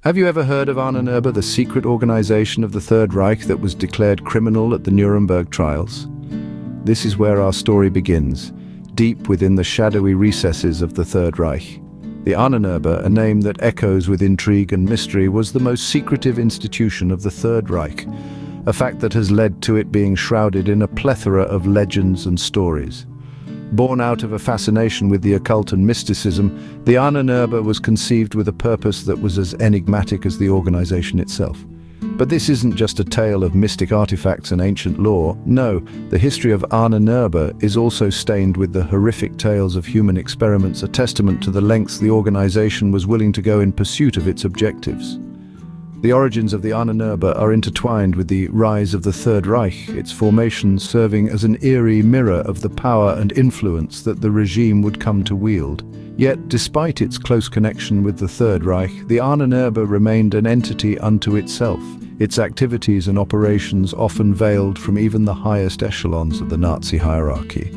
Have you ever heard of Ahnenerbe, the secret organization of the Third Reich that was declared criminal at the Nuremberg trials? This is where our story begins, deep within the shadowy recesses of the Third Reich. The Ahnenerbe, a name that echoes with intrigue and mystery, was the most secretive institution of the Third Reich, a fact that has led to it being shrouded in a plethora of legends and stories. Born out of a fascination with the occult and mysticism, the Ahnenerbe was conceived with a purpose that was as enigmatic as the organization itself. But this isn't just a tale of mystic artifacts and ancient lore. No, the history of Ahnenerbe is also stained with the horrific tales of human experiments, a testament to the lengths the organization was willing to go in pursuit of its objectives. The origins of the Ahnenerbe are intertwined with the rise of the Third Reich, its formation serving as an eerie mirror of the power and influence that the regime would come to wield. Yet, despite its close connection with the Third Reich, the Ahnenerbe remained an entity unto itself, its activities and operations often veiled from even the highest echelons of the Nazi hierarchy.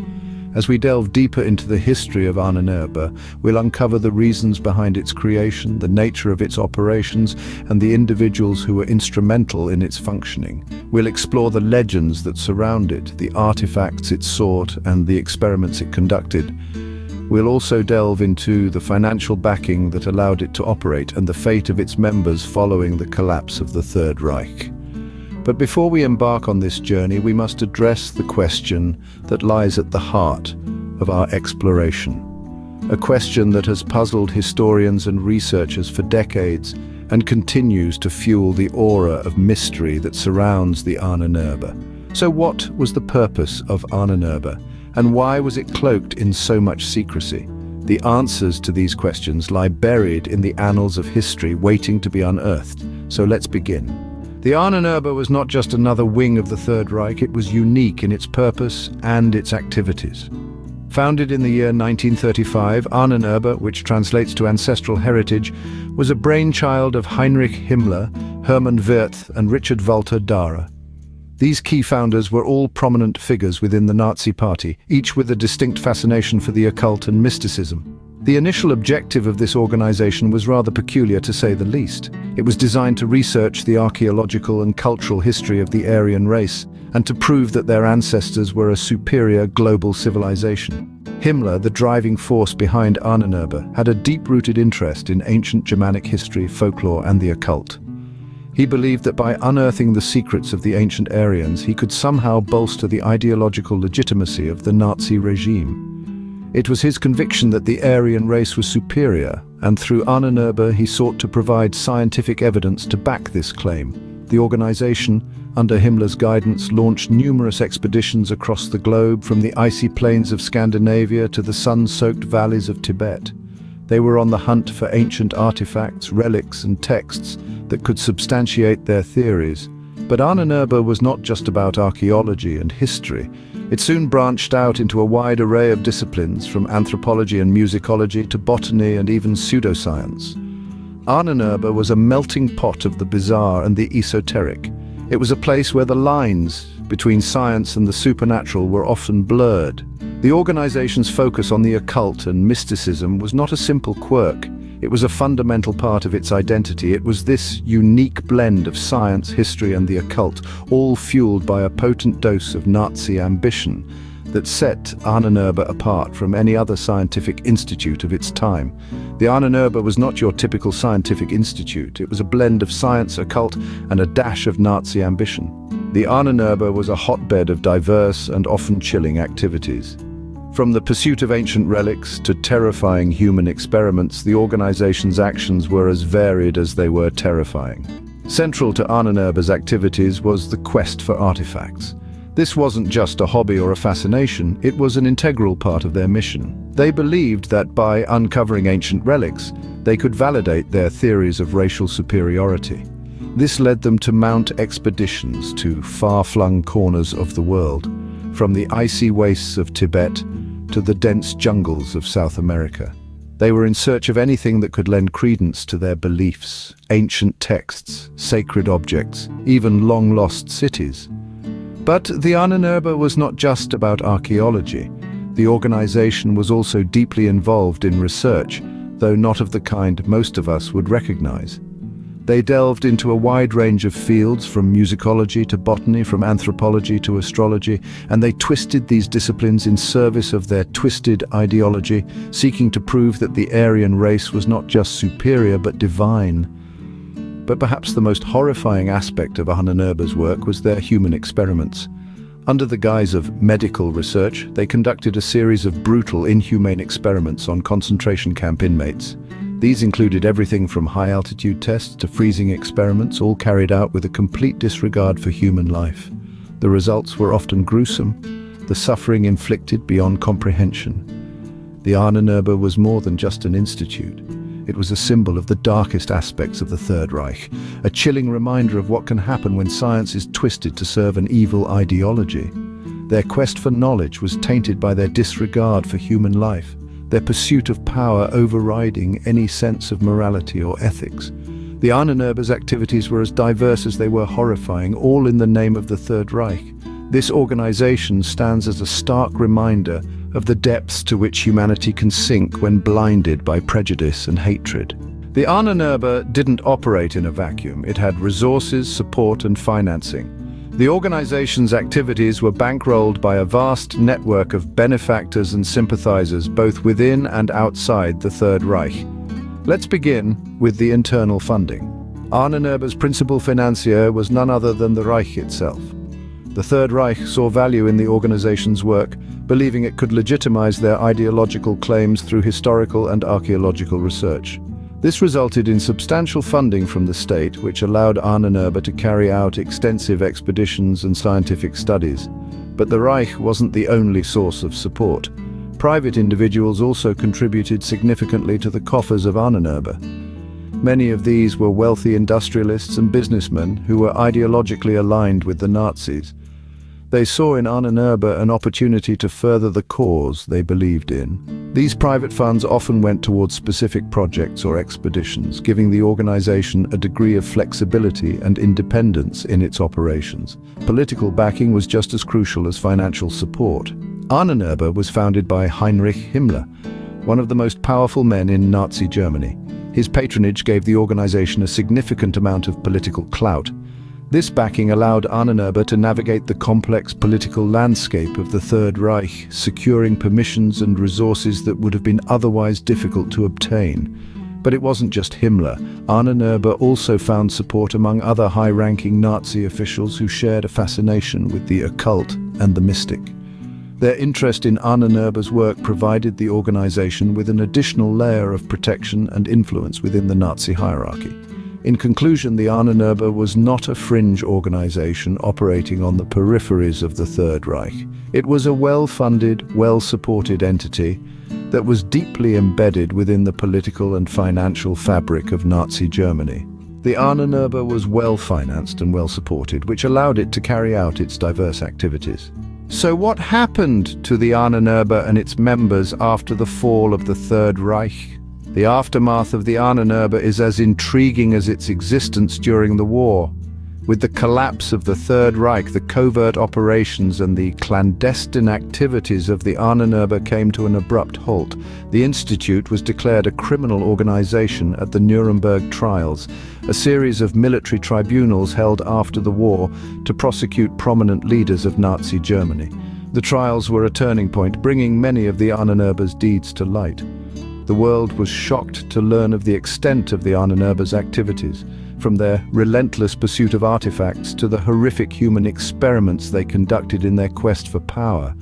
As we delve deeper into the history of Ahnenerbe, we'll uncover the reasons behind its creation, the nature of its operations, and the individuals who were instrumental in its functioning. We'll explore the legends that surround it, the artifacts it sought, and the experiments it conducted. We'll also delve into the financial backing that allowed it to operate and the fate of its members following the collapse of the Third Reich. But before we embark on this journey, we must address the question that lies at the heart of our exploration. A question that has puzzled historians and researchers for decades and continues to fuel the aura of mystery that surrounds the Ahnenerbe. So what was the purpose of Ahnenerbe, and why was it cloaked in so much secrecy? The answers to these questions lie buried in the annals of history, waiting to be unearthed. So let's begin. The Ahnenerbe was not just another wing of the Third Reich, it was unique in its purpose and its activities. Founded in the year 1935, Ahnenerbe, which translates to ancestral heritage, was a brainchild of Heinrich Himmler, Hermann Wirth, and Richard Walter Dahrer. These key founders were all prominent figures within the Nazi Party, each with a distinct fascination for the occult and mysticism. The initial objective of this organization was rather peculiar, to say the least. It was designed to research the archaeological and cultural history of the Aryan race and to prove that their ancestors were a superior global civilization. Himmler, the driving force behind Ahnenerbe, had a deep-rooted interest in ancient Germanic history, folklore, and the occult. He believed that by unearthing the secrets of the ancient Aryans, he could somehow bolster the ideological legitimacy of the Nazi regime. It was his conviction that the Aryan race was superior, and through Ahnenerbe he sought to provide scientific evidence to back this claim. The organization, under Himmler's guidance, launched numerous expeditions across the globe, from the icy plains of Scandinavia to the sun-soaked valleys of Tibet. They were on the hunt for ancient artifacts, relics, and texts that could substantiate their theories. But Ahnenerbe was not just about archaeology and history. It soon branched out into a wide array of disciplines, from anthropology and musicology to botany and even pseudoscience. Ahnenerbe was a melting pot of the bizarre and the esoteric. It was a place where the lines between science and the supernatural were often blurred. The organization's focus on the occult and mysticism was not a simple quirk. It was a fundamental part of its identity. It was this unique blend of science, history, and the occult, all fueled by a potent dose of Nazi ambition, that set Ahnenerbe apart from any other scientific institute of its time. The Ahnenerbe was not your typical scientific institute. It was a blend of science, occult, and a dash of Nazi ambition. The Ahnenerbe was a hotbed of diverse and often chilling activities. From the pursuit of ancient relics to terrifying human experiments, the organization's actions were as varied as they were terrifying. Central to Ahnenerbe's activities was the quest for artifacts. This wasn't just a hobby or a fascination, it was an integral part of their mission. They believed that by uncovering ancient relics, they could validate their theories of racial superiority. This led them to mount expeditions to far-flung corners of the world, from the icy wastes of Tibet to the dense jungles of South America. They were in search of anything that could lend credence to their beliefs, ancient texts, sacred objects, even long-lost cities. But the Ahnenerbe was not just about archaeology. The organization was also deeply involved in research, though not of the kind most of us would recognize. They delved into a wide range of fields, from musicology to botany, from anthropology to astrology, and they twisted these disciplines in service of their twisted ideology, seeking to prove that the Aryan race was not just superior but divine. But perhaps the most horrifying aspect of Ahnenerbe's work was their human experiments. Under the guise of medical research, they conducted a series of brutal, inhumane experiments on concentration camp inmates. These included everything from high-altitude tests to freezing experiments, all carried out with a complete disregard for human life. The results were often gruesome, the suffering inflicted beyond comprehension. The Ahnenerbe was more than just an institute. It was a symbol of the darkest aspects of the Third Reich, a chilling reminder of what can happen when science is twisted to serve an evil ideology. Their quest for knowledge was tainted by their disregard for human life, their pursuit of power overriding any sense of morality or ethics. The Ahnenerbe's activities were as diverse as they were horrifying, all in the name of the Third Reich. This organization stands as a stark reminder of the depths to which humanity can sink when blinded by prejudice and hatred. The Ahnenerbe didn't operate in a vacuum. It had resources, support, and financing. The organization's activities were bankrolled by a vast network of benefactors and sympathizers, both within and outside the Third Reich. Let's begin with the internal funding. Ahnenerbe's principal financier was none other than the Reich itself. The Third Reich saw value in the organization's work, believing it could legitimize their ideological claims through historical and archaeological research. This resulted in substantial funding from the state, which allowed Ahnenerbe to carry out extensive expeditions and scientific studies. But the Reich wasn't the only source of support. Private individuals also contributed significantly to the coffers of Ahnenerbe. Many of these were wealthy industrialists and businessmen who were ideologically aligned with the Nazis. They saw in Ahnenerbe an opportunity to further the cause they believed in. These private funds often went towards specific projects or expeditions, giving the organization a degree of flexibility and independence in its operations. Political backing was just as crucial as financial support. Ahnenerbe was founded by Heinrich Himmler, one of the most powerful men in Nazi Germany. His patronage gave the organization a significant amount of political clout. This backing allowed Ahnenerbe to navigate the complex political landscape of the Third Reich, securing permissions and resources that would have been otherwise difficult to obtain. But it wasn't just Himmler. Ahnenerbe also found support among other high-ranking Nazi officials who shared a fascination with the occult and the mystic. Their interest in Ahnenerbe's work provided the organization with an additional layer of protection and influence within the Nazi hierarchy. In conclusion, the Ahnenerbe was not a fringe organization operating on the peripheries of the Third Reich. It was a well-funded, well-supported entity that was deeply embedded within the political and financial fabric of Nazi Germany. The Ahnenerbe was well-financed and well-supported, which allowed it to carry out its diverse activities. So what happened to the Ahnenerbe and its members after the fall of the Third Reich? The aftermath of the Ahnenerbe is as intriguing as its existence during the war. With the collapse of the Third Reich, the covert operations and the clandestine activities of the Ahnenerbe came to an abrupt halt. The institute was declared a criminal organization at the Nuremberg trials, a series of military tribunals held after the war to prosecute prominent leaders of Nazi Germany. The trials were a turning point, bringing many of the Ahnenerbe's deeds to light. The world was shocked to learn of the extent of the Ahnenerbe's activities, from their relentless pursuit of artifacts to the horrific human experiments they conducted in their quest for power.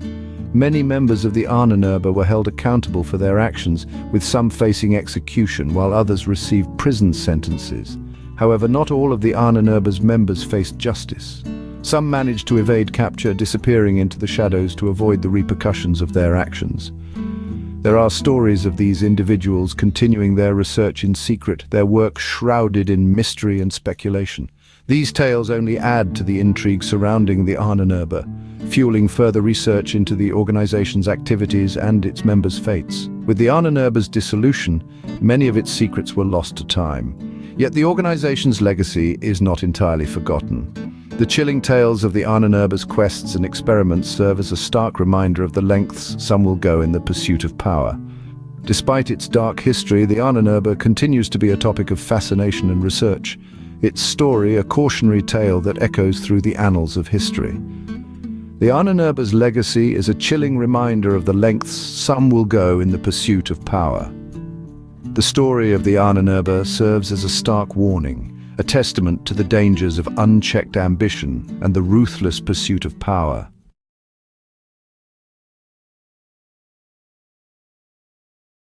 Many members of the Ahnenerbe were held accountable for their actions, with some facing execution while others received prison sentences. However, not all of the Ahnenerbe's members faced justice. Some managed to evade capture, disappearing into the shadows to avoid the repercussions of their actions. There are stories of these individuals continuing their research in secret, their work shrouded in mystery and speculation. These tales only add to the intrigue surrounding the Ahnenerbe, fueling further research into the organization's activities and its members' fates. With the Ahnenerbe's dissolution, many of its secrets were lost to time. Yet the organization's legacy is not entirely forgotten. The chilling tales of the Ahnenerbe's quests and experiments serve as a stark reminder of the lengths some will go in the pursuit of power. Despite its dark history, the Ahnenerbe continues to be a topic of fascination and research. Its story, a cautionary tale that echoes through the annals of history. The Ahnenerbe's legacy is a chilling reminder of the lengths some will go in the pursuit of power. The story of the Ahnenerbe serves as a stark warning, a testament to the dangers of unchecked ambition and the ruthless pursuit of power.